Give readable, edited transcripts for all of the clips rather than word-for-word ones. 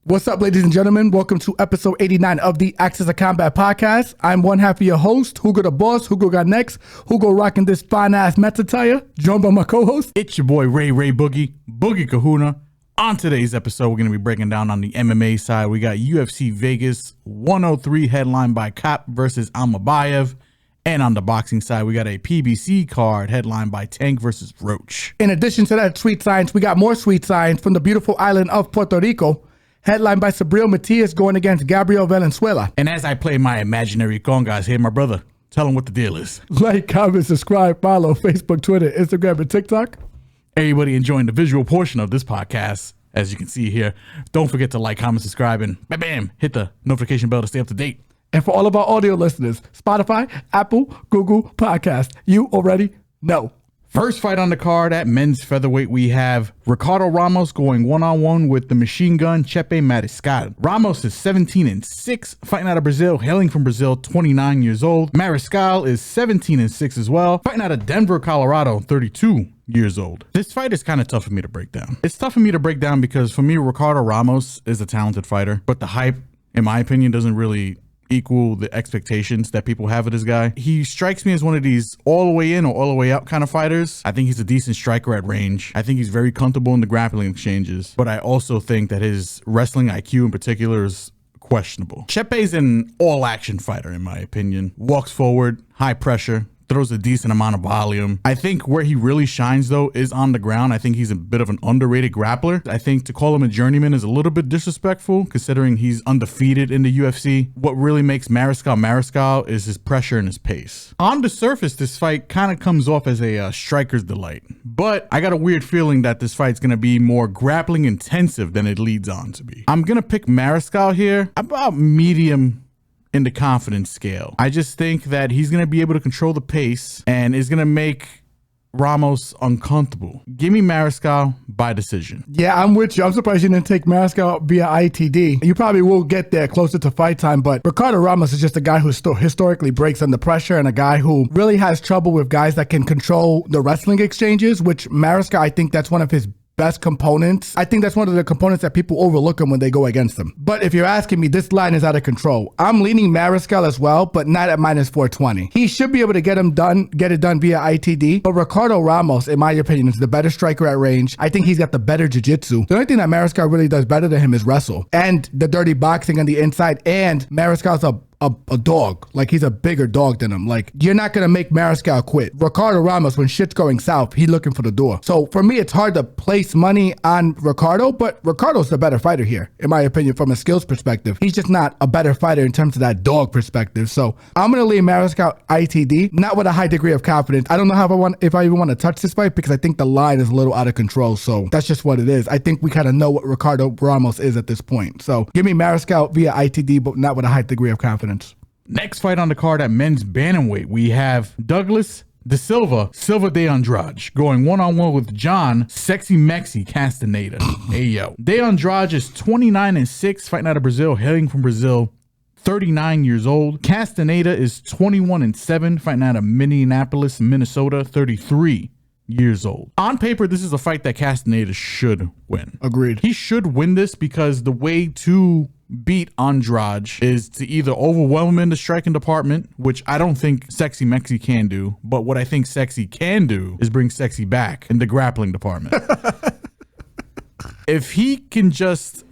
What's up, ladies and gentlemen? Welcome to episode 89 of the Access of Combat podcast. I'm one half of your host, Hugo the Boss. Hugo got next. Hugo rocking this fine-ass Mets attire, joined by my co-host. It's your boy, Ray Boogie Kahuna. On today's episode, we're going to be breaking down on the MMA side. We got UFC Vegas 103 headlined by Kape versus Almabayev. And on the boxing side, we got a PBC card headlined by Tank versus Roach. In addition to that sweet science, we got more sweet science from the beautiful island of Puerto Rico, headlined by Subriel Matias going against Gabriel Valenzuela. And as I play my imaginary congas here, my brother, tell him what the deal is. Like, comment, subscribe, follow Facebook, Twitter, Instagram, and TikTok. Everybody enjoying the visual portion of this podcast, as you can see here, don't forget to like, comment, subscribe, and bam, hit the notification bell to stay up to date. And for all of our audio listeners, Spotify, Apple, Google Podcast, you already know. First fight on the card at men's featherweight, we have Ricardo Ramos going one-on-one with the machine gun Chepe Mariscal. Ramos is 17-6, fighting out of Brazil, hailing from Brazil, 29 years old. Mariscal is 17-6 as well, fighting out of Denver, Colorado, 32 years old. This fight is kind of tough for me to break down. It's tough for me to break down because for me, Ricardo Ramos is a talented fighter, but the hype, in my opinion, doesn't really equal the expectations that people have of this guy. He strikes me as one of these all the way in or all the way out kind of fighters. I think he's a decent striker at range. I think he's very comfortable in the grappling exchanges, but I also think that his wrestling IQ in particular is questionable. Chepe's an all-action fighter, in my opinion. Walks forward, high pressure, throws a decent amount of volume. I think where he really shines, though, is on the ground. I think he's a bit of an underrated grappler. I think to call him a journeyman is a little bit disrespectful, considering he's undefeated in the UFC. What really makes Mariscal is his pressure and his pace. On the surface, this fight kind of comes off as a striker's delight, but I got a weird feeling that this fight's going to be more grappling intensive than it leads on to be. I'm going to pick Mariscal here, about medium in the confidence scale. I just think that he's going to be able to control the pace and is going to make Ramos uncomfortable. Give me Mariscal by decision. Yeah, I'm with you. I'm surprised you didn't take Mariscal via ITD. You probably will get there closer to fight time, but Ricardo Ramos is just a guy who historically breaks under pressure and a guy who really has trouble with guys that can control the wrestling exchanges, which Mariscal, I think that's one of his best components. I think that's one of the components that people overlook him when they go against him. But if you're asking me, this line is out of control. I'm leaning Mariscal as well, but not at minus 420. He should be able to get it done via ITD. But Ricardo Ramos, in my opinion, is the better striker at range. I think he's got the better jiu-jitsu. The only thing that Mariscal really does better than him is wrestle and the dirty boxing on the inside. And Mariscal's a dog. Like, he's a bigger dog than him. Like, you're not gonna make Mariscal quit. Ricardo Ramos, when shit's going south, he's looking for the door. So for me, it's hard to place money on Ricardo, but Ricardo's the better fighter here, in my opinion, from a skills perspective. He's just not a better fighter in terms of that dog perspective. So I'm gonna leave Mariscal ITD, not with a high degree of confidence. I don't know if I even want to touch this fight because I think the line is a little out of control. So that's just what it is. I think we kind of know what Ricardo Ramos is at this point. So give me Mariscal via ITD, but not with a high degree of confidence. Next fight on the card at men's bantamweight, we have Douglas De Silva de Andrade going one-on-one with John Sexy Mexi Castañeda. Hey, yo. De Andrade is 29-6, fighting out of Brazil, hailing from Brazil, 39 years old. Castañeda is 21-7, fighting out of Minneapolis, Minnesota, 33 years old. On paper, this is a fight that Castañeda should win. Agreed. He should win this because the way to beat Andrade is to either overwhelm him in the striking department, which I don't think Sexy Mexi can do, but what I think Sexy can do is bring Sexy back in the grappling department. If he can just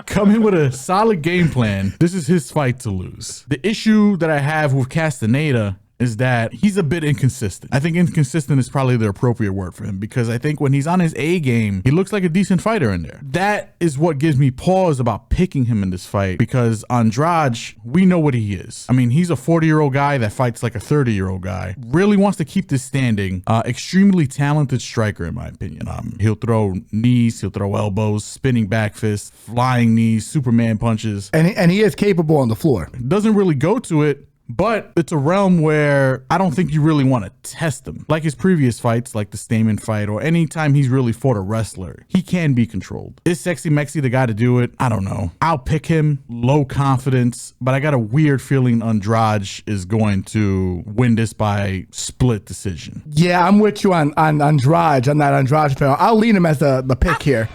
come in with a solid game plan, this is his fight to lose. The issue that I have with Castañeda is that he's a bit inconsistent. I think inconsistent is probably the appropriate word for him because I think when he's on his A game, he looks like a decent fighter in there. That is what gives me pause about picking him in this fight because Andrade, we know what he is. I mean, he's a 40-year-old guy that fights like a 30-year-old guy. Really wants to keep this standing. Extremely talented striker, in my opinion. He'll throw knees, he'll throw elbows, spinning back fists, flying knees, Superman punches. And he is capable on the floor. Doesn't really go to it, but it's a realm where I don't think you really want to test him. Like his previous fights, like the Stamen fight, or anytime he's really fought a wrestler, he can be controlled. Is Sexy Mexi the guy to do it? I don't know. I'll pick him, low confidence, but I got a weird feeling Andrade is going to win this by split decision. Yeah, I'm with you on Andrade, on that Andrade panel. I'll lean him as the pick here.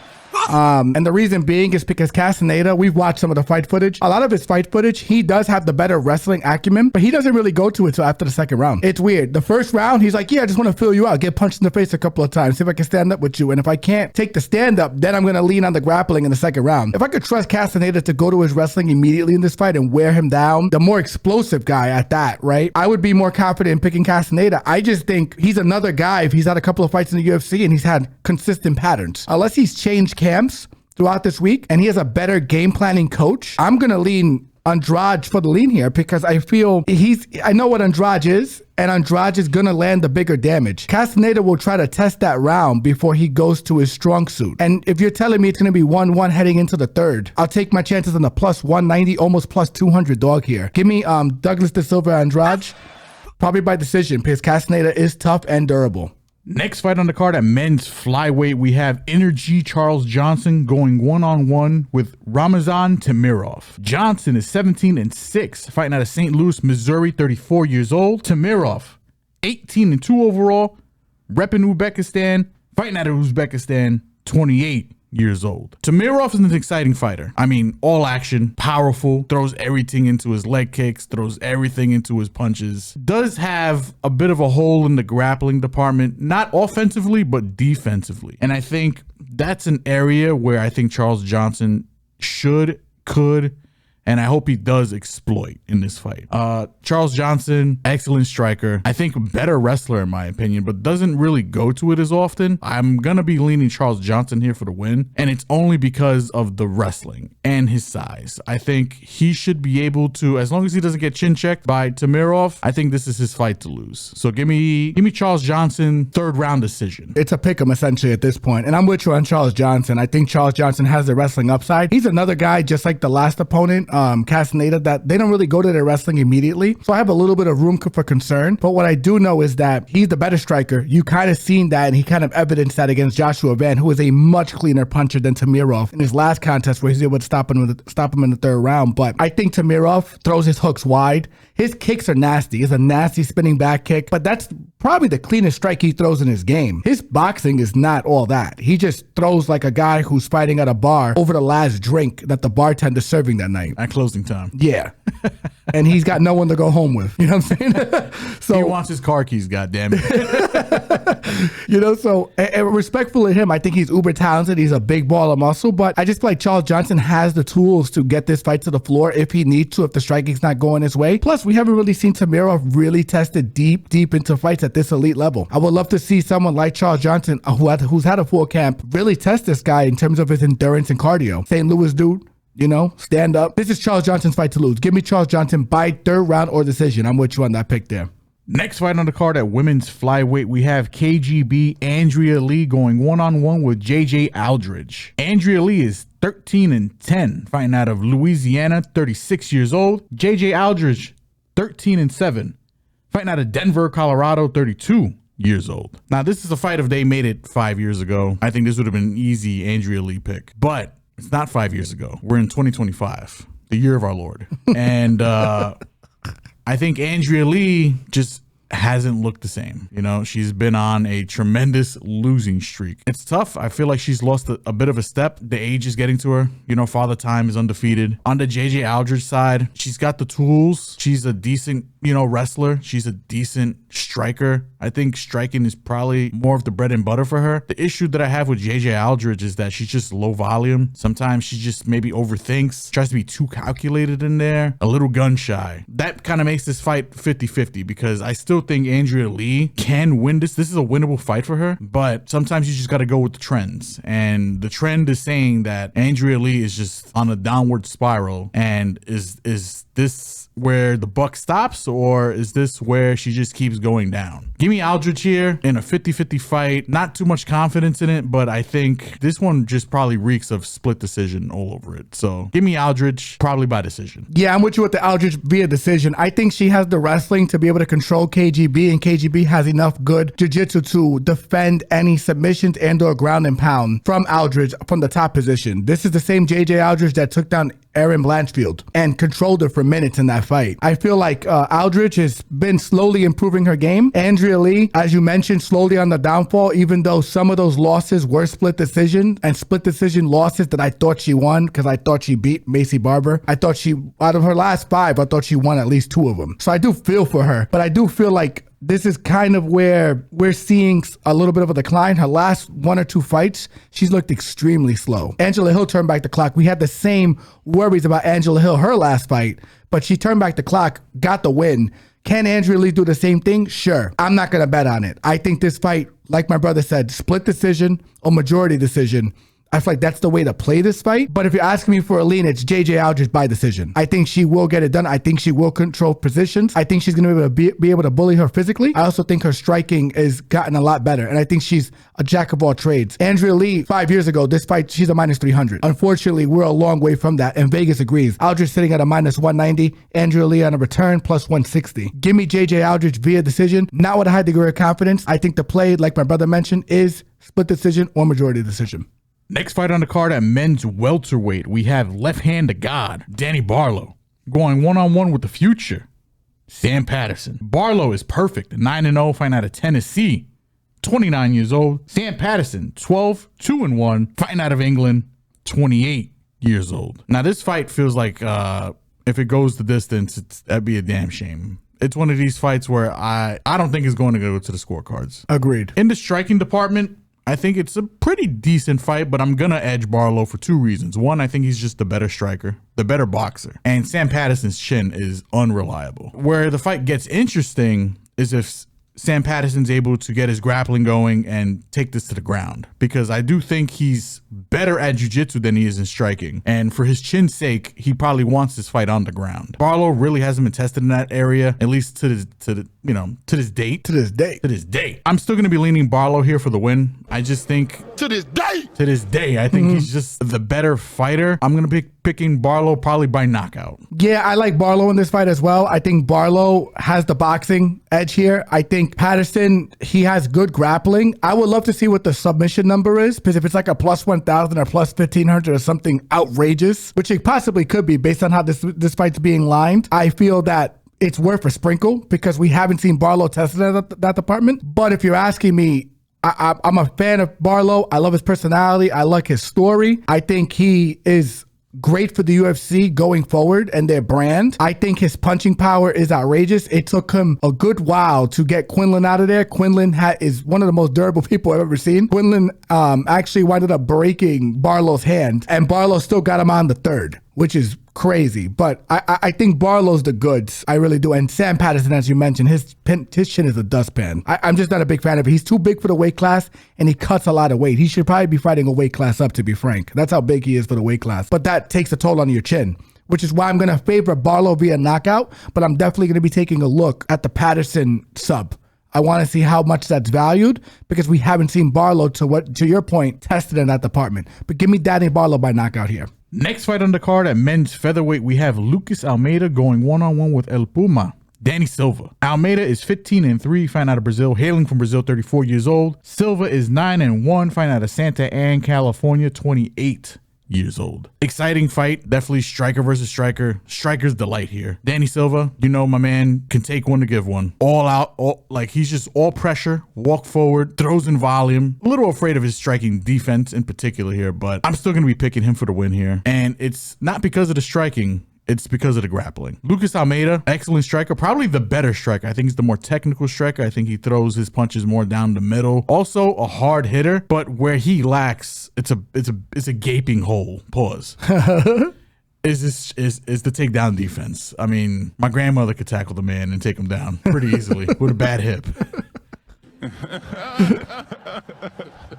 And the reason being is because Castañeda, we've watched some of the fight footage. A lot of his fight footage, he does have the better wrestling acumen, but he doesn't really go to it till after the second round. It's weird. The first round, he's like, yeah, I just want to fill you out, get punched in the face a couple of times, see if I can stand up with you. And if I can't take the stand up, then I'm going to lean on the grappling in the second round. If I could trust Castañeda to go to his wrestling immediately in this fight and wear him down, the more explosive guy at that, right? I would be more confident in picking Castañeda. I just think he's another guy, if he's had a couple of fights in the UFC and he's had consistent patterns. Unless he's changed camps throughout this week and he has a better game planning coach, I'm going to lean Andrade for the lean here because I feel I know what Andrade is, and Andrade is going to land the bigger damage. Castañeda will try to test that round before he goes to his strong suit. And if you're telling me it's going to be 1-1 heading into the third, I'll take my chances on the plus 190, almost plus 200 dog here. Give me Douglas De Silva Andrade, probably by decision because Castañeda is tough and durable. Next fight on the card at men's flyweight, we have Energy Charles Johnson going one-on-one with Ramazan Temirov. Johnson is 17-6, fighting out of St. Louis, Missouri, 34 years old. Temirov, 18-2 overall, repping Uzbekistan, fighting out of Uzbekistan, 28 years old. Temirov is an exciting fighter. I mean, all action, powerful, throws everything into his leg kicks, throws everything into his punches. Does have a bit of a hole in the grappling department, not offensively, but defensively. And I think that's an area where I think Charles Johnson could, and I hope he does exploit in this fight. Charles Johnson, excellent striker. I think better wrestler in my opinion, but doesn't really go to it as often. I'm gonna be leaning Charles Johnson here for the win, and it's only because of the wrestling and his size. I think he should be able to, as long as he doesn't get chin checked by Temirov, I think this is his fight to lose. So give me Charles Johnson, third round decision. It's a pick 'em essentially at this point, and I'm with you on Charles Johnson. I think Charles Johnson has the wrestling upside. He's another guy just like the last opponent, Castañeda, that they don't really go to their wrestling immediately. So I have a little bit of room for concern. But what I do know is that he's the better striker. You kind of seen that, and he kind of evidenced that against Joshua Van, who is a much cleaner puncher than Temirov in his last contest where he's able to stop him in the third round. But I think Temirov throws his hooks wide. His kicks are nasty. It's a nasty spinning back kick, but that's probably the cleanest strike he throws in his game. His boxing is not all that. He just throws like a guy who's fighting at a bar over the last drink that the bartender's serving that night. At closing time. Yeah. And he's got no one to go home with. You know what I'm saying? So he wants his car keys, goddammit. You know, so and respectful of him, I think he's uber talented. He's a big ball of muscle, but I just feel like Charles Johnson has the tools to get this fight to the floor if he needs to, if the striking's not going his way. Plus, we haven't really seen Temirov really tested deep into fights at this elite level. I would love to see someone like Charles Johnson, who's had a full camp, really test this guy in terms of his endurance and cardio. St. Louis dude, you know, stand up. This is Charles Johnson's fight to lose. Give me Charles Johnson by third round or decision. I'm with you on that pick there. Next fight on the card at women's flyweight, we have KGB Andrea Lee going one-on-one with JJ Aldrich. Andrea Lee is 13-10, fighting out of Louisiana, 36 years old. JJ Aldrich, 13-7, fighting out of Denver, Colorado, 32 years old. Now, this is a fight if they made it 5 years ago. I think this would have been an easy Andrea Lee pick, but it's not 5 years ago. We're in 2025, the year of our Lord. And I think Andrea Lee just hasn't looked the same. You know, she's been on a tremendous losing streak. It's tough. I feel like she's lost a bit of a step. The age is getting to her. You know, Father Time is undefeated. On the JJ Aldrich side, she's got the tools. She's a decent, you know, wrestler. She's a decent striker. I think striking is probably more of the bread and butter for her. The issue that I have with JJ Aldrich is that she's just low volume. Sometimes she just maybe overthinks, tries to be too calculated in there, a little gun shy. That kind of makes this fight 50-50 because I still think Andrea Lee can win this. This is a winnable fight for her, but sometimes you just got to go with the trends. And the trend is saying that Andrea Lee is just on a downward spiral. And is this where the buck stops, or is this where she just keeps going down? Give me Aldrich here in a 50-50 fight. Not too much confidence in it, but I think this one just probably reeks of split decision all over it. So give me Aldrich, probably by decision. Yeah, I'm with you with the Aldrich via decision. I think she has the wrestling to be able to control KGB, and KGB has enough good jiu-jitsu to defend any submissions and or ground and pound from Aldrich from the top position. This is the same JJ Aldrich that took down Erin Blanchfield and controlled her for minutes in that fight. I feel like Aldrich has been slowly improving her game. Andrea Lee, as you mentioned, slowly on the downfall, even though some of those losses were split decision and split decision losses that I thought she won because I thought she beat Macy Barber. I thought she, out of her last 5, I thought she won at least 2 of them. So I do feel for her, but I do feel like this is kind of where we're seeing a little bit of a decline. Her last 1 or 2 fights, she's looked extremely slow. Angela Hill turned back the clock. We had the same worries about Angela Hill, her last fight, but she turned back the clock, got the win. Can Andrea Lee do the same thing? Sure. I'm not going to bet on it. I think this fight, like my brother said, split decision or majority decision. I feel like that's the way to play this fight. But if you're asking me for a lean, it's JJ Aldrich by decision. I think she will get it done. I think she will control positions. I think she's going to be able to bully her physically. I also think her striking has gotten a lot better. And I think she's a jack of all trades. Andrea Lee, 5 years ago, this fight, she's a minus 300. Unfortunately, we're a long way from that. And Vegas agrees. Aldrich sitting at a minus 190. Andrea Lee on a return plus 160. Give me JJ Aldrich via decision. Not with a high degree of confidence. I think the play, like my brother mentioned, is split decision or majority decision. Next fight on the card at men's welterweight, we have left hand to God, Danny Barlow, going one-on-one with the future, Sam Patterson. Barlow is perfect, 9-0, fighting out of Tennessee, 29 years old. Sam Patterson, 12-2-1, fighting out of England, 28 years old. Now this fight feels like if it goes the distance, that'd be a damn shame. It's one of these fights where I don't think it's going to go to the scorecards. Agreed. In the striking department, I think it's a pretty decent fight, but I'm going to edge Barlow for 2 reasons. One, I think he's just the better striker, the better boxer. And Sam Patterson's chin is unreliable. Where the fight gets interesting is if Sam Patterson's able to get his grappling going and take this to the ground, because I do think he's better at jiu-jitsu than he is in striking. And for his chin's sake, he probably wants this fight on the ground. Barlow really hasn't been tested in that area, at least to this date. I'm still going to be leaning Barlow here for the win. I just think to this day, I think he's just the better fighter. I'm going to be picking Barlow probably by knockout. Yeah, I like Barlow in this fight as well. I think Barlow has the boxing edge here. I think Patterson, he has good grappling. I would love to see what the submission number is, because if it's like a plus 1,000 or plus 1,500 or something outrageous, which it possibly could be based on how this fight's being lined, I feel that it's worth a sprinkle because we haven't seen Barlow tested at that department. But if you're asking me, I'm a fan of Barlow. I love his personality. I like his story. I think he is great for the UFC going forward and their brand. I think his punching power is outrageous. It took him a good while to get Quinlan out of there. Quinlan is one of the most durable people I've ever seen. Quinlan actually wound up breaking Barlow's hand, and Barlow still got him on the 3rd, which is crazy. But I think Barlow's the goods. I really do. And Sam Patterson, as you mentioned, his chin is a dustpan. I'm just not a big fan of it. He's too big for the weight class, and he cuts a lot of weight. He should probably be fighting a weight class up, to be frank. That's how big he is for the weight class. But that takes a toll on your chin, which is why I'm going to favor Barlow via knockout. But I'm definitely going to be taking a look at the Patterson sub. I want to see how much that's valued, because we haven't seen Barlow, to your point, tested in that department. But give me Danny Barlow by knockout here. Next fight on the card at men's featherweight, we have Lucas Almeida going one-on-one with El Puma, Danny Silva. Almeida is 15-3, fighting out of Brazil, hailing from Brazil, 34 years old. Silva is 9-1, fighting out of Santa Ana, California, 28 years old. Exciting fight, definitely striker versus striker. Striker's delight here. Danny Silva, you know my man can take one to give one. All out, he's just all pressure, walk forward, throws in volume. A little afraid of his striking defense in particular here, but I'm still going to be picking him for the win here. And it's not because of the striking, it's because of the grappling. Lucas Almeida, excellent striker, probably the better striker. I think he's the more technical striker. I think he throws his punches more down the middle. Also a hard hitter, but where he lacks, it's a gaping hole. Pause. is the takedown defense. I mean, my grandmother could tackle the man and take him down pretty easily with a bad hip.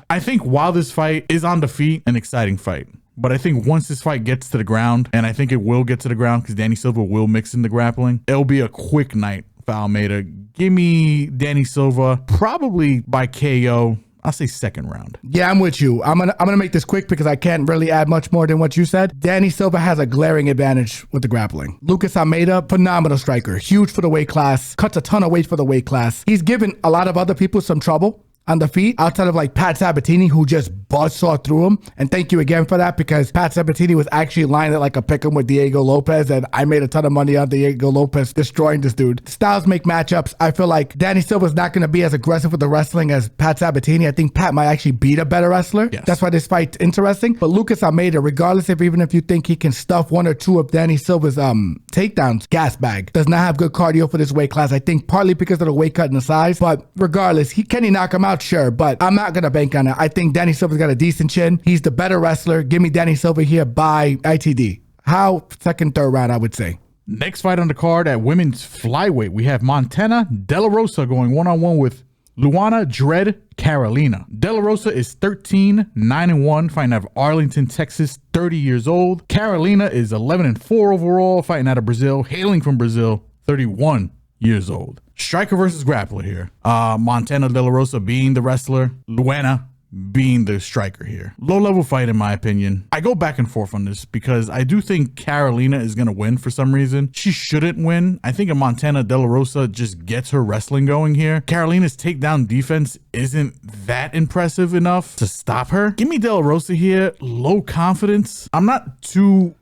I think while this fight is on the feet, an exciting fight. But I think once this fight gets to the ground, and I think it will get to the ground because Danny Silva will mix in the grappling, it'll be a quick night for Almeida. Give me Danny Silva, probably by KO. I'll say 2nd round. Yeah, I'm with you. I'm gonna make this quick because I can't really add much more than what you said. Danny Silva has a glaring advantage with the grappling. Lucas Almeida, phenomenal striker, huge for the weight class, cuts a ton of weight for the weight class. He's given a lot of other people some trouble on the feet outside of like Pat Sabatini, who just buzzsaw through him. And thank you again for that, because Pat Sabatini was actually lined it like a pick'em with Diego Lopez, and I made a ton of money on Diego Lopez destroying this dude. Styles make matchups. I feel like Danny Silva's not going to be as aggressive with the wrestling as Pat Sabatini. I think Pat might actually beat a better wrestler. Yes. That's why this fight's interesting. But Lucas Almeida, regardless if even if you think he can stuff one or two of Danny Silva's takedowns, gas bag, does not have good cardio for this weight class. I think partly because of the weight cut and the size, but regardless, can he knock him out? Sure, but I'm not going to bank on it. I think Danny Silva's got a decent chin. He's the better wrestler. Give me Danny Silva here by ITD. How? Second, third round, I would say. Next fight on the card at women's flyweight, we have Montana De La Rosa going one-on-one with Luana Dread Carolina. De La Rosa is 13-9-1, fighting out of Arlington, Texas, 30 years old. Carolina is 11-4 overall, fighting out of Brazil, hailing from Brazil, 31 years old. Striker versus grappler here. Montana De La Rosa being the wrestler, Luana being the striker here. Low level fight in my opinion. I go back and forth on this because I do think Carolina is going to win for some reason. She shouldn't win. I think a Montana De La Rosa just gets her wrestling going here. Carolina's takedown defense isn't that impressive enough to stop her. Give me De La Rosa here. Low confidence. I'm not too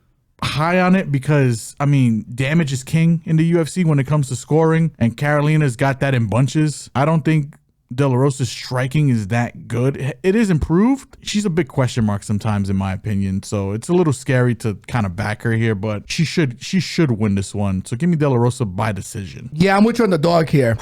high on it because, I mean, damage is king in the UFC when it comes to scoring, and Carolina's got that in bunches. I don't think De La Rosa's striking is that good. It is improved. She's a big question mark sometimes in my opinion, so it's a little scary to kind of back her here, but she should win this one. So give me De La Rosa by decision. Yeah, I'm with you on the dog here.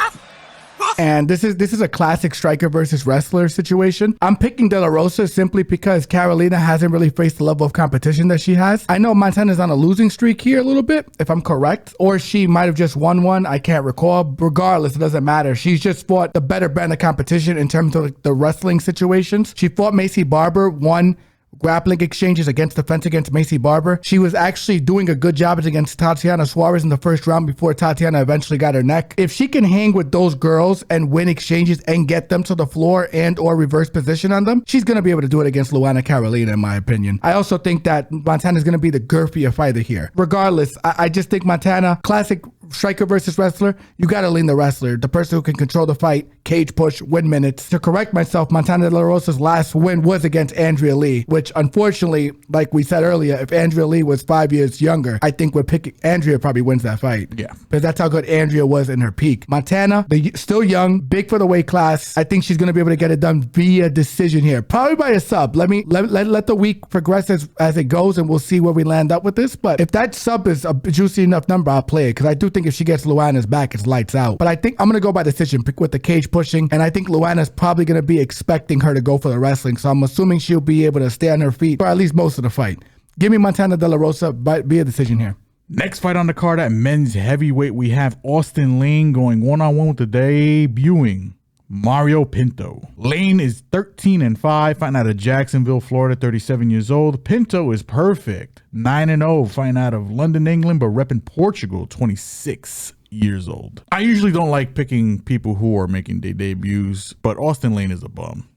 And this is a classic striker versus wrestler situation. I'm picking De La Rosa simply because Carolina hasn't really faced the level of competition that she has. I know Montana's on a losing streak here a little bit, if I'm correct, or she might have just won one. I can't recall. Regardless, it doesn't matter. She's just fought the better brand of competition in terms of like the wrestling situations. She fought Macy Barber, won grappling exchanges against defense against Macy Barber. She was actually doing a good job against Tatiana Suarez in the first round before Tatiana eventually got her neck. If she can hang with those girls and win exchanges and get them to the floor and or reverse position on them, she's going to be able to do it against Luana Carolina, in my opinion. I also think that Montana's going to be the girthier fighter here. Regardless, I just think Montana, classic striker versus wrestler, you got to lean the wrestler, the person who can control the fight, cage push, win minutes. To correct myself, Montana De La Rosa's last win was against Andrea Lee, which unfortunately, like we said earlier, if Andrea Lee was 5 years younger, I think we're picking Andrea probably wins that fight. Yeah. Because that's how good Andrea was in her peak. Montana, still young, big for the weight class. I think she's going to be able to get it done via decision here. Probably by a sub. Let the week progress as it goes, and we'll see where we land up with this. But if that sub is a juicy enough number, I'll play it, because I do think if she gets Luana's back, it's lights out. But I think I'm going to go by decision, pick with the cage pushing, and I think Luana's probably going to be expecting her to go for the wrestling, so I'm assuming she'll be able to stay on her feet for at least most of the fight. Give me Montana De La Rosa via decision here. Next fight on the card at men's heavyweight, we have Austen Lane going one-on-one with the debuting Mario Pinto. Lane is 13-5, fighting out of Jacksonville, Florida, 37 years old. Pinto is perfect, 9-0, fighting out of London, England, but repping Portugal, 26 years old. I usually don't like picking people who are making their debuts, but Austen Lane is a bum.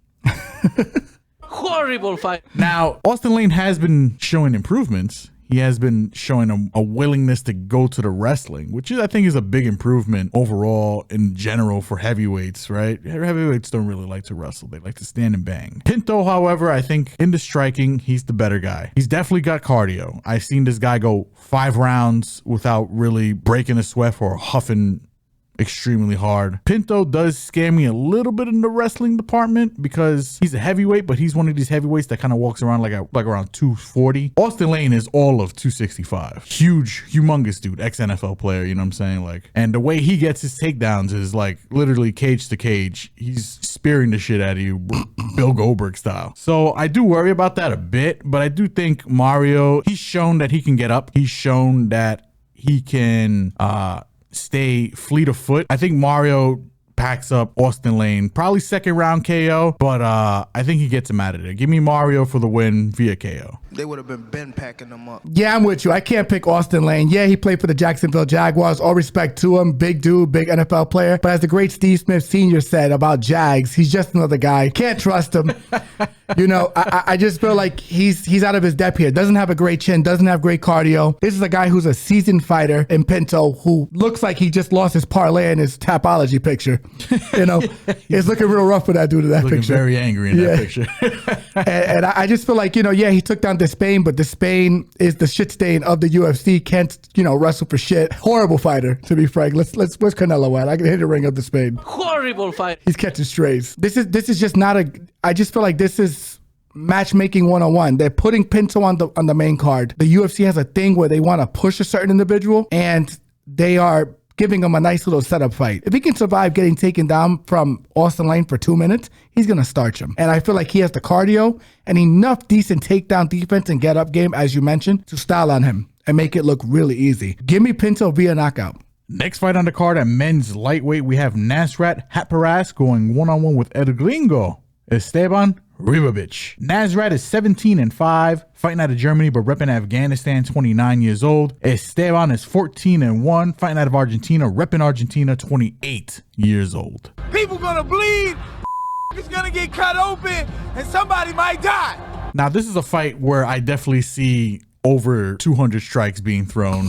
Horrible fight. Now, Austen Lane has been showing improvements. He has been showing a willingness to go to the wrestling, which I think is a big improvement overall in general for heavyweights, right? Heavyweights don't really like to wrestle. They like to stand and bang. Pinto, however, I think in the striking, he's the better guy. He's definitely got cardio. I've seen this guy go 5 rounds without really breaking a sweat or huffing extremely hard. Pinto does scare me a little bit in the wrestling department because he's a heavyweight, but he's one of these heavyweights that kind of walks around like around 240. Austen Lane is all of 265. Huge, humongous dude, ex-NFL player, you know what I'm saying? Like, and the way he gets his takedowns is like literally cage to cage. He's spearing the shit out of you, Bill Goldberg style. So I do worry about that a bit, but I do think Mario, he's shown that he can get up. He's shown that he can stay fleet of foot. I think Mario packs up Austen Lane, probably second round KO, but I think he gets him out of there. Give me Mario for the win via KO. they would have been packing them up. Yeah, I'm with you. I can't pick Austen Lane. Yeah, he played for the Jacksonville Jaguars. All respect to him. Big dude, big NFL player. But as the great Steve Smith Sr. said about Jags, he's just another guy. Can't trust him. You know, I just feel like he's out of his depth here. Doesn't have a great chin. Doesn't have great cardio. This is a guy who's a seasoned fighter in Pinto who looks like he just lost his parlay in his Tapology picture. You know, it's looking real rough for that dude in that looking picture. Very angry in that picture. and I just feel like, you know, yeah, he took down Despain, but Despain is the shit stain of the UFC. Can't, you know, wrestle for shit. Horrible fighter, to be frank. Where's Canelo at? I can hit a ring of Despain. Horrible fight. He's catching strays. This is just not a. I just feel like this is matchmaking 101. They're putting Pinto on the main card. The UFC has a thing where they want to push a certain individual, and they are giving him a nice little setup fight. If he can survive getting taken down from Austen Lane for 2 minutes, he's going to starch him. And I feel like he has the cardio and enough decent takedown defense and get up game, as you mentioned, to style on him and make it look really easy. Give me Pinto via knockout. Next fight on the card at men's lightweight, we have Nasrat Haqparast going one-on-one with El Gringo, Esteban Ribovics. Nasrat is 17-5, fighting out of Germany but repping Afghanistan, 29 years old. Esteban is 14-1, fighting out of Argentina, repping Argentina, 28 years old. People gonna bleed, it's gonna get cut open, and somebody might die. Now, this is a fight where I definitely see over 200 strikes being thrown,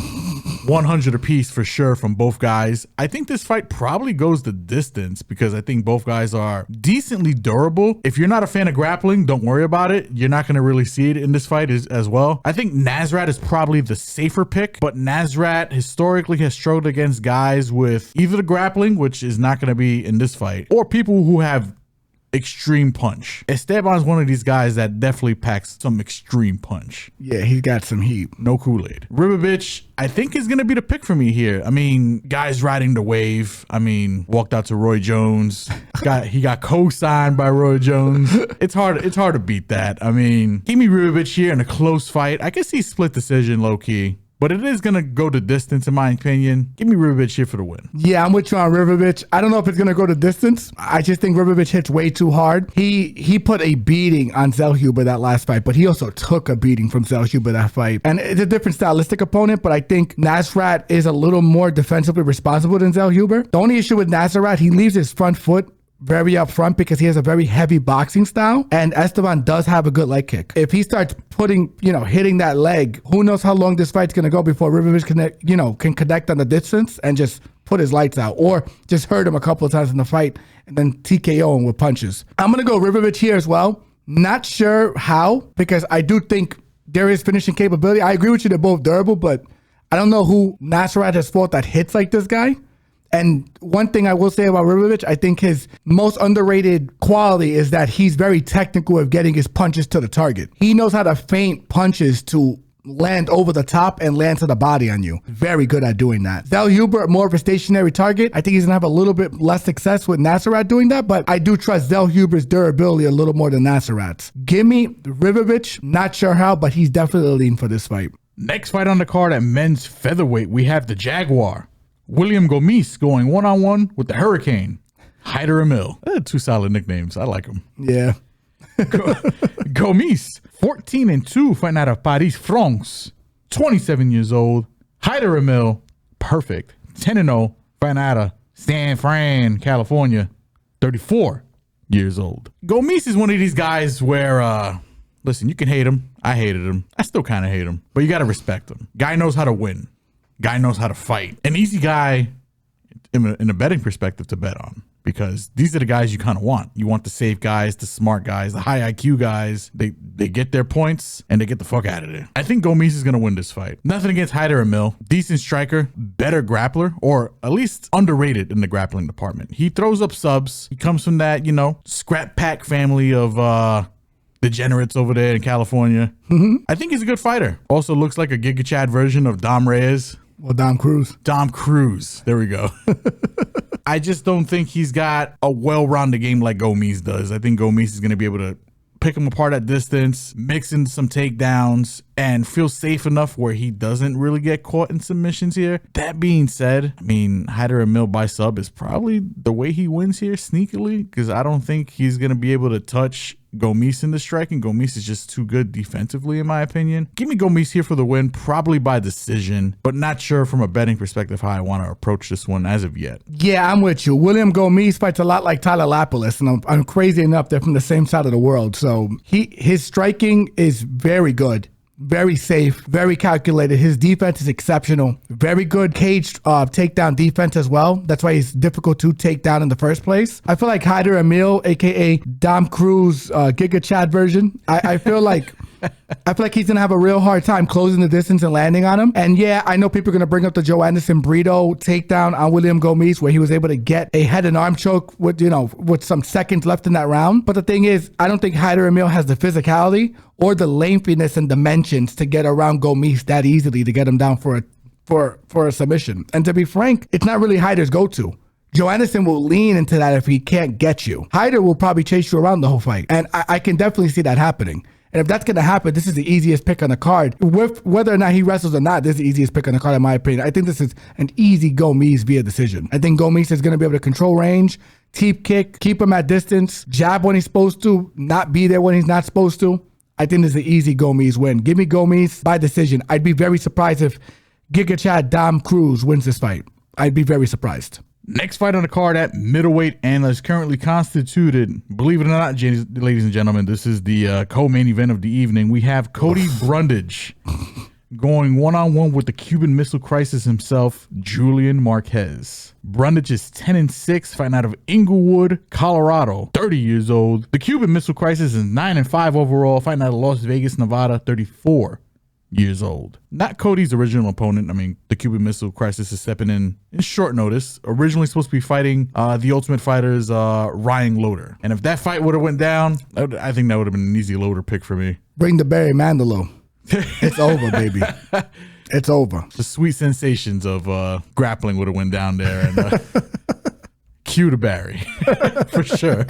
100 apiece for sure from both guys. I think this fight probably goes the distance because I think both guys are decently durable. If you're not a fan of grappling, don't worry about it. You're not going to really see it in this fight as well. I think Nasrat is probably the safer pick, but Nasrat historically has struggled against guys with either the grappling, which is not going to be in this fight, or people who have extreme punch. Esteban's one of these guys that definitely packs some extreme punch. Yeah, he's got some heat. No Kool-Aid. Ribovics, I think, is going to be the pick for me here. I mean, guys riding the wave. I mean, walked out to Roy Jones. He got co-signed by Roy Jones. It's hard to beat that. I mean, give me Ribovics here in a close fight. I can see split decision low-key, but it is going to go the distance, in my opinion. Give me Ribovics here for the win. Yeah, I'm with you on Ribovics. I don't know if it's going to go the distance. I just think Ribovics hits way too hard. He put a beating on Zellhuber that last fight, but he also took a beating from Zellhuber that fight. And it's a different stylistic opponent, but I think Nasrat is a little more defensively responsible than Zellhuber. The only issue with Nasrat, he leaves his front foot very up front because he has a very heavy boxing style, and Esteban does have a good leg kick. If he starts hitting that leg, who knows how long this fight's gonna go before Ribovics can connect on the distance and just put his lights out, or just hurt him a couple of times in the fight and then TKO him with punches. I'm gonna go Ribovics here as well. Not sure how, because I do think there is finishing capability. I agree with you, they're both durable, but I don't know who Nasrat has fought that hits like this guy. And one thing I will say about Ribovics, I think his most underrated quality is that he's very technical of getting his punches to the target. He knows how to feint punches to land over the top and land to the body on you. Very good at doing that. Zellhuber, more of a stationary target. I think he's gonna have a little bit less success with Nasrat doing that, but I do trust Zellhuber's durability a little more than Nasrat's. Give me Ribovics, not sure how, but he's definitely leaning for this fight. Next fight on the card at men's featherweight, we have the Jaguar, William Gomis, going one-on-one with the Hurricane, Hyder Emil. Two solid nicknames. I like them. Yeah. Gomis, 14-2, fighting out of Paris, France, 27 years old. Hyder Emil, perfect, 10-0, fighting out of San Fran, California, 34 years old. Gomis is one of these guys where, listen, you can hate him. I hated him. I still kind of hate him, but you got to respect him. Guy knows how to win. Guy knows how to fight. An easy guy in a betting perspective to bet on, because these are the guys you kind of want. You want the safe guys, the smart guys, the high IQ guys. They get their points and they get the fuck out of there. I think Gomis is going to win this fight. Nothing against Hyder Emil. Decent striker, better grappler, or at least underrated in the grappling department. He throws up subs. He comes from that, scrap pack family of degenerates over there in California. I think he's a good fighter. Also looks like a Giga Chad version of Dom Reyes. Well, Dom Cruz. Dom Cruz. There we go. I just don't think he's got a well-rounded game like Gomis does. I think Gomis is going to be able to pick him apart at distance, mix in some takedowns, and feel safe enough where he doesn't really get caught in submissions here. That being said, I mean, Hyder Emil by sub is probably the way he wins here sneakily, because I don't think he's going to be able to touch Gomis in the striking. Gomis is just too good defensively, in my opinion. Give me Gomis here for the win, probably by decision, but not sure from a betting perspective how I want to approach this one as of yet. Yeah, I'm with you. William Gomis fights a lot like Tyler Lapalus, and I'm crazy enough they're from the same side of the world. So his striking is very good. Very safe, very calculated. His defense is exceptional. Very good cage takedown defense as well. That's why he's difficult to take down in the first place. I feel like Hyder Emil, aka Dom Cruz, Giga Chad version. I feel like he's gonna have a real hard time closing the distance and landing on him. And yeah, I know people are gonna bring up the Joe Anderson Brito takedown on William Gomis, where he was able to get a head and arm choke with some seconds left in that round. But the thing is, I don't think Hyder Emil has the physicality or the lengthiness and dimensions to get around Gomis that easily to get him down for a submission. And to be frank, it's not really Hyder's go-to. Joe Anderson will lean into that if he can't get you. Hyder will probably chase you around the whole fight. And I can definitely see that happening. And if that's going to happen, this is the easiest pick on the card. With whether or not he wrestles or not, this is the easiest pick on the card in my opinion. I think this is an easy Gomis via decision. I think Gomis is going to be able to control range, teep kick, keep him at distance, jab when he's supposed to, not be there when he's not supposed to. I think this is an easy Gomis win. Give me Gomis by decision. I'd be very surprised if Giga Chad Dom Cruz wins this fight. I'd be very surprised. Next fight on the card at middleweight and is currently constituted. Believe it or not, ladies and gentlemen, this is the co-main event of the evening. We have Cody Brundage going one-on-one with the Cuban Missile Crisis himself, Julian Marquez. Brundage is 10-6, fighting out of Inglewood, Colorado, 30 years old. The Cuban Missile Crisis is 9-5 overall, fighting out of Las Vegas, Nevada, 34 years old. Not Cody's original opponent. I mean, the Cuban Missile Crisis is stepping in short notice. Originally supposed to be fighting the Ultimate Fighter's Ryan Loader. And if that fight would have went down, I think that would have been an easy Loader pick for me. Bring the Barry Manilow. It's over, baby. It's over. The sweet sensations of grappling would have went down there and cue to Barry for sure.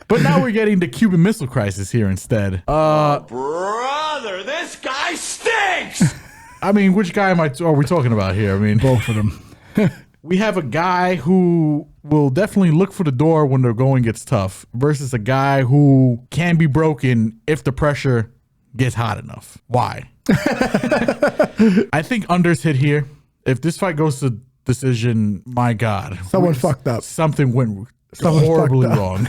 But now we're getting the Cuban Missile Crisis here instead. Brother, this guy stinks! I mean, which guy are we talking about here? I mean, both of them. We have a guy who will definitely look for the door when the going gets tough versus a guy who can be broken if the pressure gets hot enough. Why? I think unders hit here. If this fight goes to decision, my God. Someone fucked up. Something went horribly wrong.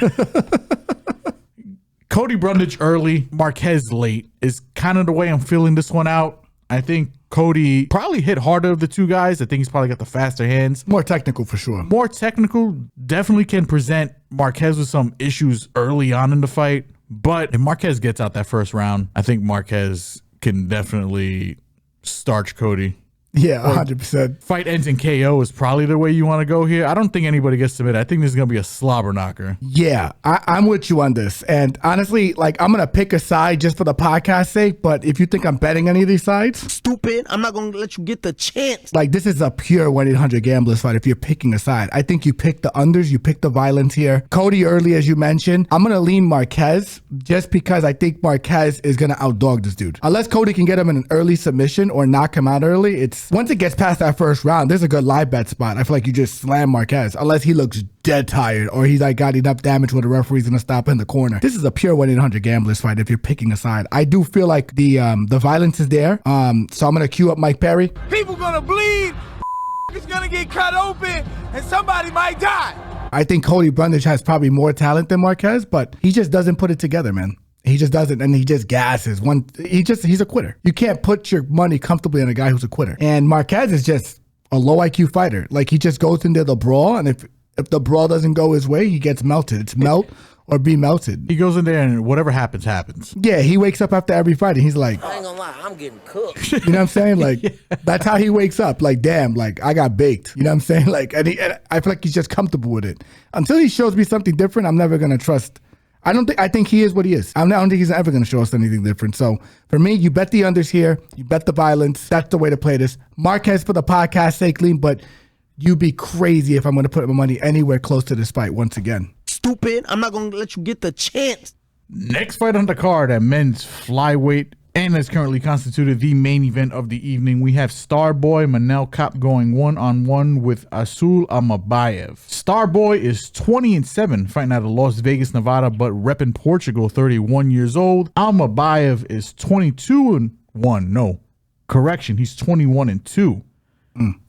Cody Brundage early, Marquez late is kind of the way I'm feeling this one out. I think Cody probably hit harder of the two guys. I think he's probably got the faster hands. More technical for sure. More technical, definitely can present Marquez with some issues early on in the fight. But if Marquez gets out that first round, I think Marquez can definitely starch Cody. Yeah, 100%. Fight ends in KO is probably the way you want to go here. I don't think anybody gets submitted. I think this is going to be a slobber knocker. Yeah, I'm with you on this. And honestly, like, I'm going to pick a side just for the podcast's sake. But if you think I'm betting any of these sides, Stupid. I'm not going to let you get the chance. like, this is a pure 1-800-GAMBLERS fight if you're picking a side. I think you pick the unders, you pick the violence here. Cody early, as you mentioned. I'm going to lean Marquez just because I think Marquez is going to outdog this dude. Unless Cody can get him in an early submission or knock him out early, once it gets past that first round, there's a good live bet spot. I feel like you just slam Marquez unless he looks dead tired or he's like got enough damage where the referee's gonna stop in the corner. This is a pure 1-800-GAMBLERS fight if you're picking a side. I do feel like the violence is there. So I'm gonna cue up Mike Perry. People gonna bleed, is gonna get cut open, and somebody might die. I think Cody Brundage has probably more talent than Marquez, but he just doesn't put it together, man. He just doesn't, and he just gasses. He's a quitter. You can't put your money comfortably on a guy who's a quitter. And Marquez is just a low IQ fighter. Like, he just goes into the brawl, and if the brawl doesn't go his way, he gets melted. It's melt or be melted. He goes in there and whatever happens, happens. Yeah, he wakes up after every fight, and he's like, I ain't gonna lie, I'm getting cooked. you know what I'm saying? Like, that's how he wakes up. Like, damn, like, I got baked. You know what I'm saying? Like, and I feel like he's just comfortable with it. Until he shows me something different, I'm never gonna trust. I think he is what he is. I don't think he's ever going to show us anything different. So for me, you bet the unders here. You bet the violence. That's the way to play this. Marquez for the podcast's sake, lean, but you'd be crazy if I'm going to put my money anywhere close to this fight once again. Stupid. I'm not going to let you get the chance. Next fight on the card at men's flyweight And has currently constituted the main event of the evening. We have Starboy Manel Kape going one-on-one with Asu Almabayev. Starboy is 20-7, fighting out of Las Vegas, Nevada, but repping Portugal, 31 years old. Almabayev is 22-1. No, correction, he's 21-2.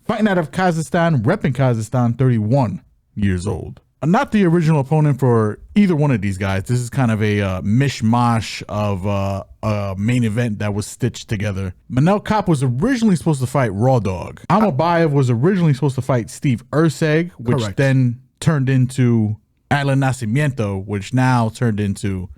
Fighting out of Kazakhstan, repping Kazakhstan, 31 years old. Not the original opponent for either one of these guys. This is kind of a mishmash of a main event that was stitched together. Manel Kape was originally supposed to fight Raw Dog. Almabayev was originally supposed to fight Steve Erceg, which Correct. then turned into Alan Nascimento, which now turned into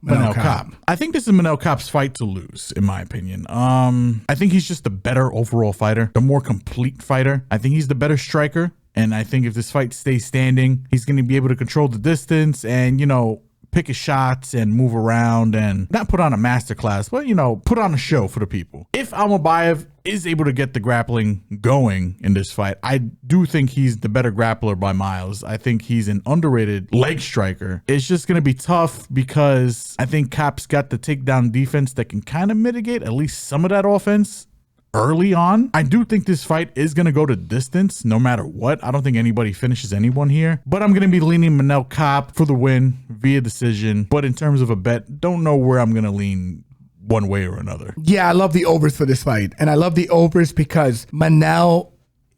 Manel Kape. I think this is Manel Kape's fight to lose, in my opinion. I think he's just the better overall fighter, the more complete fighter. I think he's the better striker. And I think if this fight stays standing, he's going to be able to control the distance and, you know, pick his shots and move around and not put on a masterclass, but, you know, put on a show for the people. If Almabayev is able to get the grappling going in this fight, I do think he's the better grappler by miles. I think he's an underrated leg striker. It's just going to be tough because I think Kape's got the takedown defense that can kind of mitigate at least some of that offense early on. I do think this fight is going to go to distance no matter what. I don't think anybody finishes anyone here, but I'm going to be leaning Manel Kape for the win via decision. But in terms of a bet, don't know where I'm going to lean one way or another. Yeah, I love the overs for this fight. And I love the overs because Manel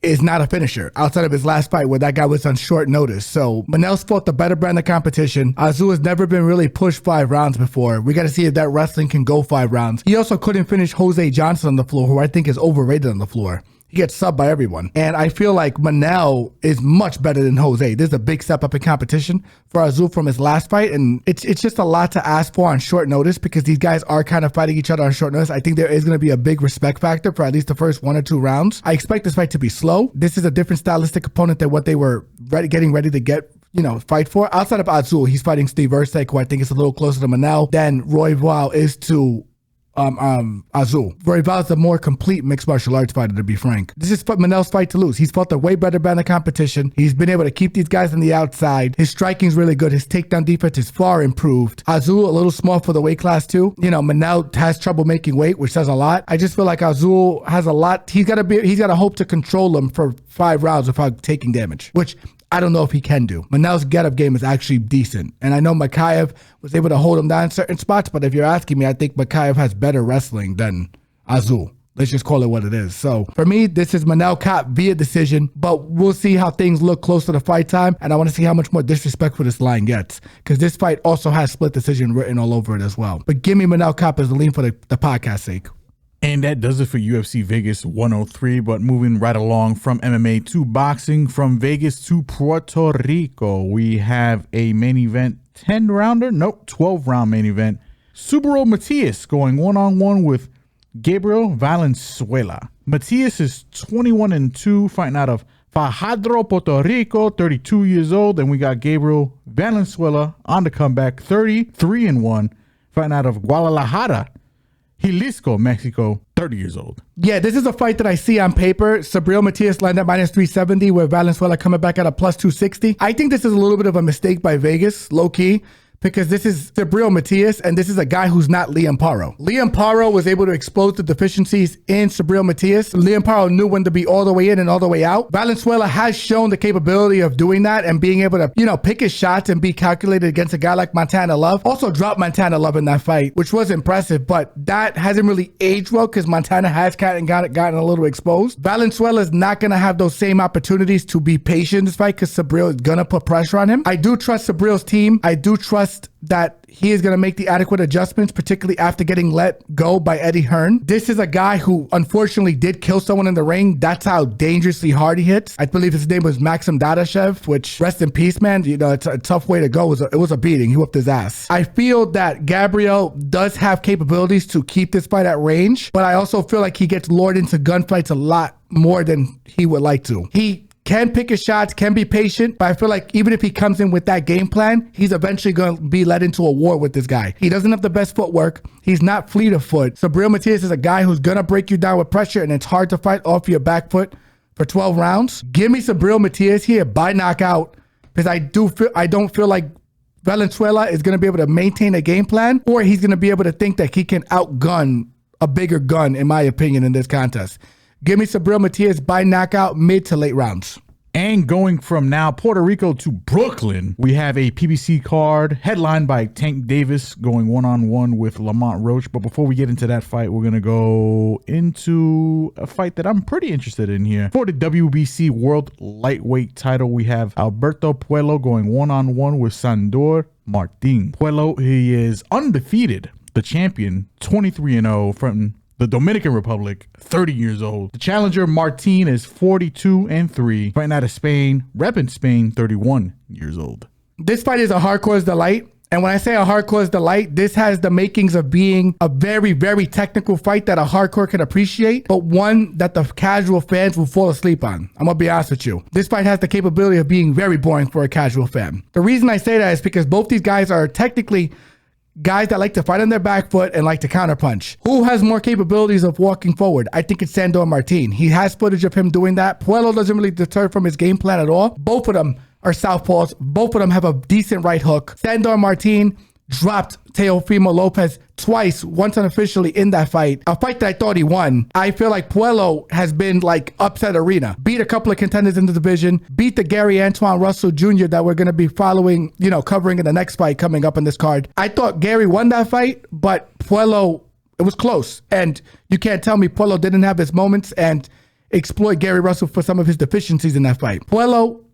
is not a finisher outside of his last fight where that guy was on short notice. So Manel's fought the better brand of competition. Asu has never been really pushed 5 rounds before. We got to see if that wrestling can go 5 rounds. He also couldn't finish Jose Johnson on the floor, who I think is overrated on the floor. He gets subbed by everyone. And I feel like Manel is much better than Jose. There's a big step up in competition for Asu from his last fight. And it's just a lot to ask for on short notice because these guys are kind of fighting each other on short notice. I think there is going to be a big respect factor for at least the first 1 or 2 rounds. I expect this fight to be slow. This is a different stylistic opponent than what they were getting ready to get, you know, fight for. Outside of Asu, he's fighting Steve Erceg, who I think is a little closer to Manel than Royval is to Asu. Royval is a more complete mixed martial arts fighter, to be frank. This is Manel's fight to lose. He's fought the way better brand of competition. He's been able to keep these guys on the outside. His striking's really good. His takedown defense is far improved. Asu, a little small for the weight class too. You know, Manel has trouble making weight, which says a lot. I just feel like Asu has a lot. He's got to hope to control him for 5 rounds without taking damage, which I don't know if he can do. Manel's get-up game is actually decent. And I know Makayev was able to hold him down in certain spots, but if you're asking me, I think Makayev has better wrestling than Asu. Let's just call it what it is. So for me, this is Manel Kape via decision, but we'll see how things look close to the fight time. And I want to see how much more disrespectful this line gets because this fight also has split decision written all over it as well. But give me Manel Kape as the lean for the podcast sake. And that does it for UFC Vegas 103. But moving right along from MMA to boxing, from Vegas to Puerto Rico, we have a main event 12-round main event. Subriel Matias going one-on-one with Gabriel Valenzuela. Matias is 21-2, fighting out of Fajardo, Puerto Rico, 32 years old. And we got Gabriel Valenzuela on the comeback, 33-1, fighting out of Guadalajara, Jalisco, Mexico, 30 years old. Yeah, this is a fight that I see on paper. Subriel Matias lined up -370 with Valenzuela coming back at a +260. I think this is a little bit of a mistake by Vegas, low-key, because this is Subriel Matias, and this is a guy who's not Liam Paro. Liam Paro was able to expose the deficiencies in Subriel Matias. Liam Paro knew when to be all the way in and all the way out. Valenzuela has shown the capability of doing that and being able to, you know, pick his shots and be calculated against a guy like Montana Love. Also dropped Montana Love in that fight, which was impressive, but that hasn't really aged well because Montana has gotten a little exposed. Valenzuela is not going to have those same opportunities to be patient in this fight because Subriel is going to put pressure on him. I do trust Subriel's team. I do trust that he is going to make the adequate adjustments, particularly after getting let go by Eddie Hearn. This is a guy who unfortunately did kill someone in the ring. That's how dangerously hard he hits. I believe his name was Maxim Dadashev, which, rest in peace, man. You know, it's a tough way to go. It was a beating. He whooped his ass. I feel that Gabriel does have capabilities to keep this fight at range, but I also feel like he gets lured into gunfights a lot more than he would like to. He can pick his shots, can be patient, but I feel like even if he comes in with that game plan, he's eventually going to be led into a war with this guy. He doesn't have the best footwork. He's not fleet of foot. Subriel Matias is a guy who's going to break you down with pressure, and it's hard to fight off your back foot for 12 rounds. Give me Subriel Matias here by knockout because I don't feel like Valenzuela is going to be able to maintain a game plan, or he's going to be able to think that he can outgun a bigger gun, in my opinion, in this contest. Give me Subriel Matias by knockout, mid to late rounds. And going from now Puerto Rico to Brooklyn, we have a PBC card headlined by Tank Davis going one-on-one with Lamont Roach. But before we get into that fight, we're going to go into a fight that I'm pretty interested in here. For the WBC World Lightweight title, we have Alberto Puello going one-on-one with Sandor Martin. Puello, he is undefeated, the champion, 23-0 from the Dominican Republic, 30 years old. The challenger, Martin, is 42-3, fighting out of Spain, repping Spain, 31 years old. This fight is a hardcore's delight. And when I say a hardcore's delight, this has the makings of being a very, very technical fight that a hardcore can appreciate, but one that the casual fans will fall asleep on. I'm going to be honest with you. This fight has the capability of being very boring for a casual fan. The reason I say that is because both these guys are technically guys that like to fight on their back foot and like to counterpunch. Who has more capabilities of walking forward? I think it's Sandor Martin. He has footage of him doing that. Puello doesn't really deter from his game plan at all. Both of them are southpaws. Both of them have a decent right hook. Sandor Martin dropped Teofimo Lopez twice, once unofficially in that fight. A fight that I thought he won. I feel like Puello has been like upset arena. Beat a couple of contenders in the division. Beat the Gary Antoine Russell Jr. that we're going to be following, covering in the next fight coming up in this card. I thought Gary won that fight, but Puello, it was close. And you can't tell me Puello didn't have his moments and exploit Gary Russell for some of his deficiencies in that fight. Puello,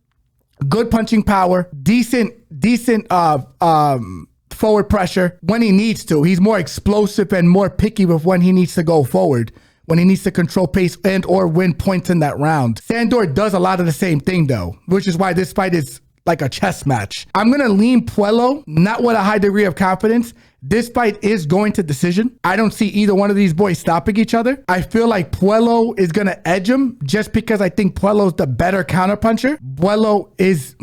good punching power, decent forward pressure when he needs to. He's more explosive and more picky with when he needs to go forward, when he needs to control pace and or win points in that round. Sandor does a lot of the same thing though, which is why this fight is like a chess match. I'm going to lean Puello, not with a high degree of confidence. This fight is going to decision. I don't see either one of these boys stopping each other. I feel like Puello is going to edge him just because I think Puello's the better counterpuncher. Puello is,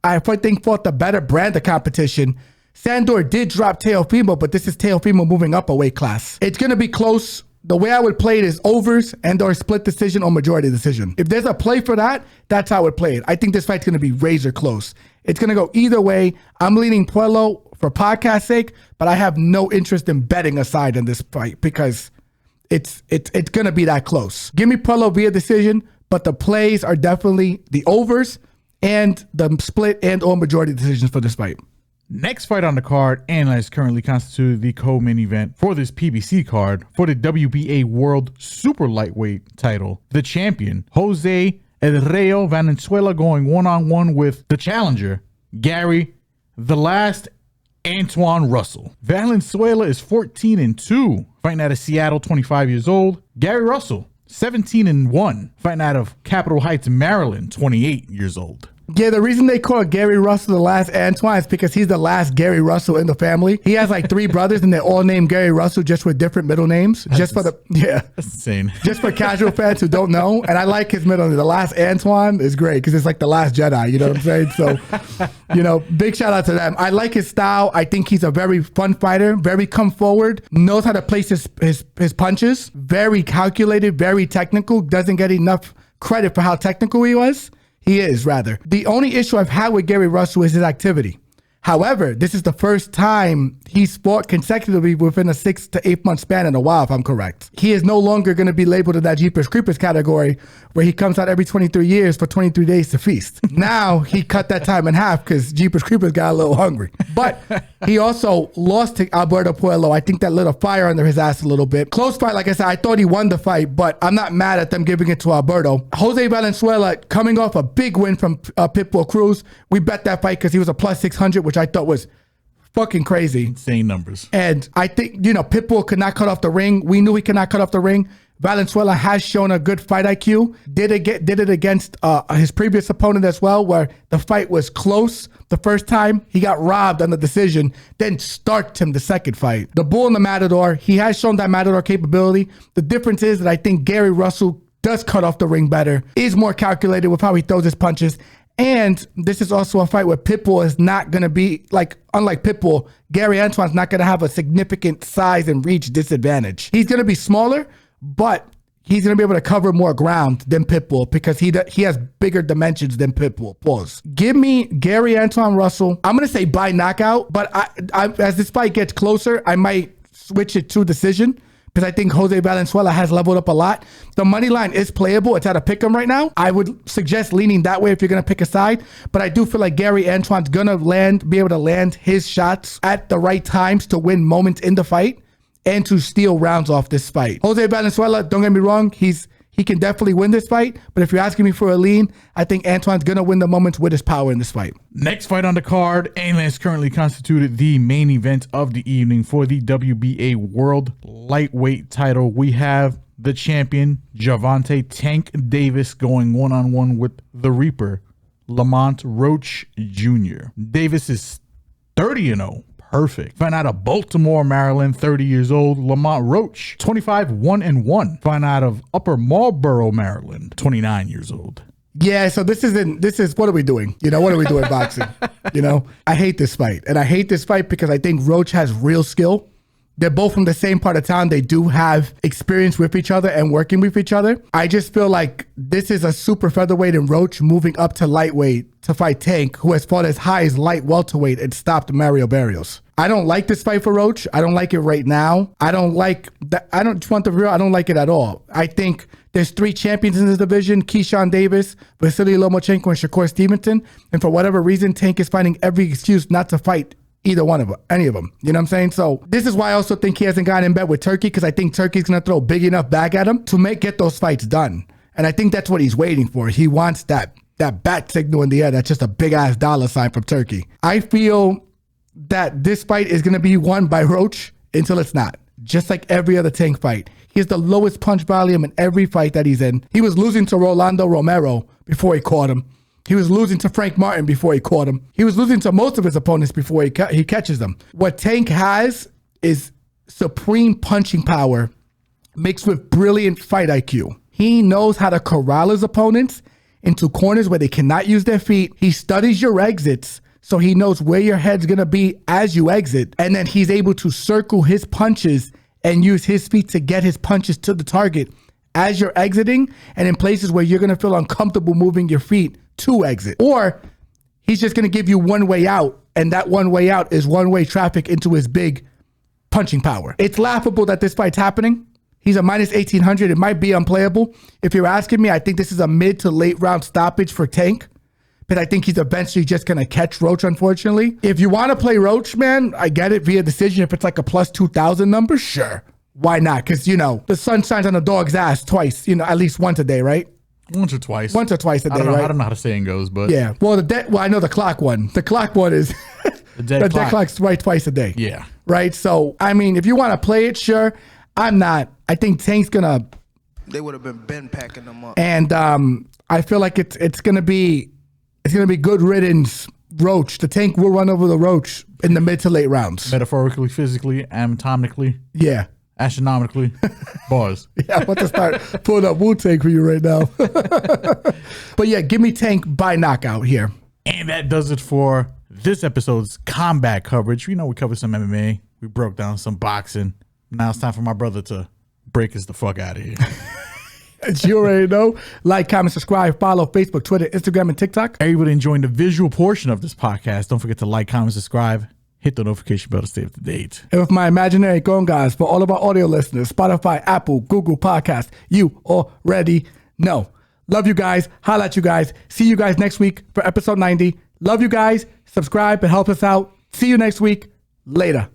I think, fought the better brand of competition. Sandor did drop Teofimo, but this is Teofimo moving up a weight class. It's going to be close. The way I would play it is overs and or split decision or majority decision. If there's a play for that, that's how I would play it. I think this fight's going to be razor close. It's going to go either way. I'm leaning Puello for podcast sake, but I have no interest in betting a side in this fight because it's going to be that close. Give me Puello via decision, but the plays are definitely the overs and the split and or majority decisions for this fight. Next fight on the card, and as currently constituted the co-main event for this PBC card for the WBA World Super Lightweight title, the champion, Jose El Rayo Valenzuela, going one-on-one with the challenger, Gary, the last Antoine Russell. Valenzuela is 14-2, fighting out of Seattle, 25 years old. Gary Russell, 17-1, fighting out of Capitol Heights, Maryland, 28 years old. Yeah, the reason they call Gary Russell the last Antoine is because he's the last Gary Russell in the family. He has like 3 brothers and they're all named Gary Russell just with different middle names. That's insane. Just for casual fans who don't know. And I like his middle name. The last Antoine is great because it's like the last Jedi, you know what I'm saying? So, big shout out to them. I like his style. I think he's a very fun fighter, very come forward, knows how to place his punches, very calculated, very technical, doesn't get enough credit for how technical he was. He is, rather. The only issue I've had with Gary Russell is his activity. However, this is the first time he's fought consecutively within a 6 to 8 month span in a while, if I'm correct. He is no longer going to be labeled in that Jeepers Creepers category where he comes out every 23 years for 23 days to feast. Now he cut that time in half because Jeepers Creepers got a little hungry. But he also lost to Alberto Puello. I think that lit a fire under his ass a little bit. Close fight, like I said, I thought he won the fight, but I'm not mad at them giving it to Alberto. Jose Valenzuela coming off a big win from Pitbull Cruz. We bet that fight because he was a plus 600, which I thought was fucking crazy. Insane numbers. And I think, Pitbull could not cut off the ring. We knew he could not cut off the ring. Valenzuela has shown a good fight IQ. Did it against his previous opponent as well, where the fight was close the first time. He got robbed on the decision, then starched him the second fight. The Bull and the Matador, he has shown that Matador capability. The difference is that I think Gary Russell does cut off the ring better, is more calculated with how he throws his punches. And this is also a fight where Pitbull is not going to be, unlike Pitbull, Gary Antoine's not going to have a significant size and reach disadvantage. He's going to be smaller, but he's going to be able to cover more ground than Pitbull because he has bigger dimensions than Pitbull. Pause. Give me Gary Antoine Russell. I'm going to say by knockout, but I as this fight gets closer, I might switch it to decision because I think Jose Valenzuela has leveled up a lot. The money line is playable. It's at a pick 'em right now. I would suggest leaning that way if you're going to pick a side, but I do feel like Gary Antoine's going to be able to land his shots at the right times to win moments in the fight and to steal rounds off this fight. Jose Valenzuela, don't get me wrong, he can definitely win this fight, but if you're asking me for a lean, I think Antoine's going to win the moments with his power in this fight. Next fight on the card, and it's currently constituted the main event of the evening for the WBA World Lightweight title. We have the champion, Gervonta Tank Davis, going one-on-one with the Reaper, Lamont Roach Jr. Davis is 30-0. Perfect. Find out of Baltimore, Maryland, 30 years old. Lamont Roach, 25-1-1. Find out of Upper Marlboro, Maryland, 29 years old. Yeah, so this is what are we doing? What are we doing boxing? I hate this fight. And I hate this fight because I think Roach has real skill. They're both from the same part of town. They do have experience with each other and working with each other. I just feel like this is a super featherweight and Roach moving up to lightweight to fight Tank, who has fought as high as light welterweight and stopped Mario Barrios. I don't like this fight for Roach. I don't like it right now. I don't like that. I don't like it at all. I think there's 3 champions in this division: Keyshawn Davis, Vasily Lomachenko, and Shakur Stevenson. And for whatever reason, Tank is finding every excuse not to fight either one of them, any of them. You know what I'm saying? So this is why I also think he hasn't gotten in bed with Turkey, because I think Turkey's going to throw a big enough bag at him to get those fights done. And I think that's what he's waiting for. He wants that bat signal in the air that's just a big-ass dollar sign from Turkey. I feel that this fight is going to be won by Roach until it's not. Just like every other Tank fight. He has the lowest punch volume in every fight that he's in. He was losing to Rolando Romero before he caught him. He was losing to Frank Martin before he caught him. He was losing to most of his opponents before he catches them. What Tank has is supreme punching power mixed with brilliant fight IQ. He knows how to corral his opponents into corners where they cannot use their feet. He studies your exits, so he knows where your head's going to be as you exit. And then he's able to circle his punches and use his feet to get his punches to the target as you're exiting and in places where you're going to feel uncomfortable moving your feet to exit. Or he's just going to give you one way out, and that one way out is one-way traffic into his big punching power. It's laughable that this fight's happening. He's a minus 1,800. It might be unplayable. If you're asking me, I think this is a mid to late round stoppage for Tank, but I think he's eventually just going to catch Roach, unfortunately. If you want to play Roach, man, I get it via decision. If it's like a plus 2,000 number, sure. Why not? Because, the sun shines on a dog's ass twice, at least once a day, right? Once or twice. Once or twice a day, right? I don't know how the saying goes, but... Yeah. Well, I know the clock one. The clock one is... the dead clock's right twice a day. Yeah. Right? So, I mean, if you want to play it, sure. I'm not. I think Tank's going to... They would have been packing them up. And I feel like it's going to be good riddance. Roach. The Tank will run over the Roach in the mid to late rounds. Metaphorically, physically, anatomically. Yeah. Astronomically. Bars. Yeah, I'm about to start pulling up Wu-Tang for you right now. But yeah, give me Tank by knockout here. And that does it for this episode's combat coverage. We covered some MMA. We broke down some boxing. Now it's time for my brother to break us the fuck out of here. As you already know, like, comment, subscribe, follow Facebook, Twitter, Instagram, and TikTok. Everybody enjoying the visual portion of this podcast, don't forget to like, comment, subscribe. Hit the notification bell to stay up to date. And with my imaginary guys, for all of our audio listeners, Spotify, Apple, Google Podcast, you already know. Love you guys. Holla at you guys. See you guys next week for episode 90. Love you guys. Subscribe and help us out. See you next week. Later.